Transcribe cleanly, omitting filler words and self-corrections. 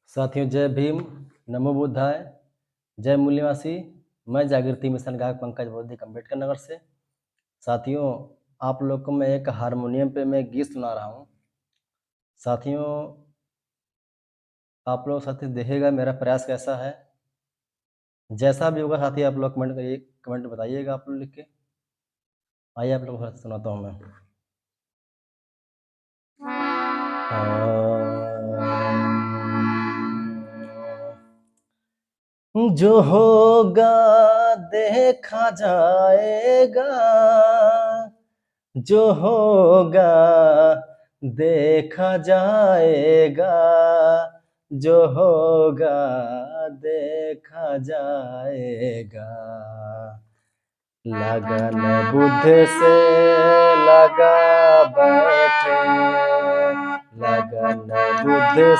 साथियों जय भीम, नमो बुद्धाय, जय मूल्यवासी। मैं जागृति मिशन गायक पंकज बौद्धिक अम्बेडकर नगर से। साथियों आप लोग को मैं एक हारमोनियम पे मैं गीत सुना रहा हूँ। साथियों आप लोग साथी देखिएगा मेरा प्रयास कैसा है। जैसा भी होगा साथी आप लोग कमेंट करिए, कमेंट में बताइएगा आप लोग लिख के। आइए आप लोगों को सुनाता हूँ मैं। जो होगा देखा जाएगा, जो होगा देखा जाएगा, जो होगा देखा जाएगा। लगन बुद्ध से लगा बैठे, लगन बुद्ध